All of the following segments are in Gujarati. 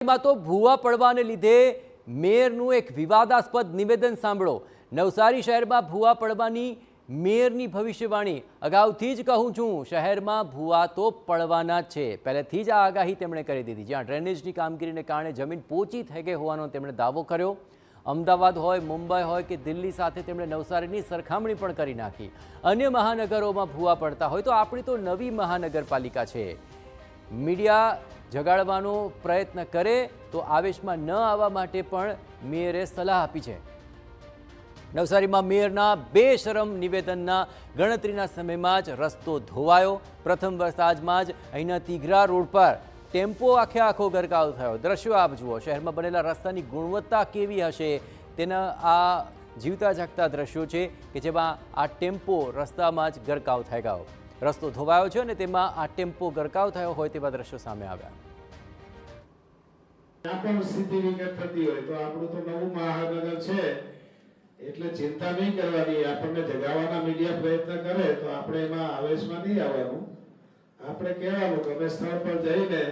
નવસારીમાં તો ભૂવા પડવાને લીધે મેયરનું એક વિવાદાસ્પદ નિવેદન સાંભળો। નવસારી શહેરમાં ભૂવા પડવાની મેયરની ભવિષ્યવાણી। અગાઉથી જ કહું છું, શહેરમાં ભૂવા તો પડવાના જ છે। પહેલેથી જ આ આગાહી તેમણે કરી દીધી। જ્યાં ડ્રેનેજની કામગીરીને કારણે જમીન પોચી થઈ ગઈ હોવાનો તેમણે દાવો કર્યો। અમદાવાદ હોય, મુંબઈ હોય કે દિલ્હી સાથે તેમણે નવસારીની સરખામણી પણ કરી નાખી। અન્ય મહાનગરોમાં ભૂવા પડતા હોય તો આપણી તો નવી મહાનગરપાલિકા છે। મીડિયા જગાડવાનો પ્રયત્ન કરે તો આવેશમાં ન આવવા માટે પણ મેયરે સલાહ આપી છે। નવસારીમાં મેયરના બેશરમ નિવેદનના ગણતરીના સમયમાં જ રસ્તો ધોવાયો। પ્રથમ વરસાદમાં જ અહીંના તીઘરા રોડ પર ટેમ્પો આખે આખો ગરકાવ થયો। દ્રશ્યો આપ જુઓ। શહેરમાં બનેલા રસ્તાની ગુણવત્તા કેવી હશે તેના આ જીવતા જાગતા દ્રશ્યો છે કે જેમાં આ ટેમ્પો રસ્તામાં જ ગરકાવ થઈ ગયો। રસ્તો ધોવાયો છે અને તેમાં આ ટેમ્પો ગરકાવ થયો હોય તેવા દ્રશ્યો સામે આવ્યા। સ્થિતિ વિકટ થતી હોય તો આપણું તો નવું મહાનગર છે એટલે ચિંતા નહીં કરવાની। આપણને જગાવવાના મીડિયા પ્રયત્ન કરે તો આપણે એમાં આવેશમાં નહીં આવવાનું। આપણે કહેવાનું કે અમે સ્થળ પર જઈને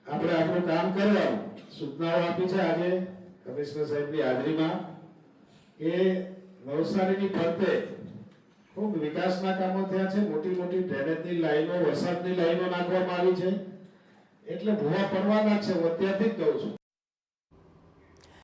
આપણે આપણું કામ કરવાનું। સૂચનાઓ આપી છે આજે કમિશનર સાહેબની હાજરીમાં કે નવસારીની ફરતે ખૂબ વિકાસના કામો થયા છે। મોટી મોટી ડ્રેનેજની લાઈનો, વરસાદની લાઈનો નાખવામાં આવી છે એટલે ભૂવા પડવાના છે। હું અત્યારથી જ કહું છું।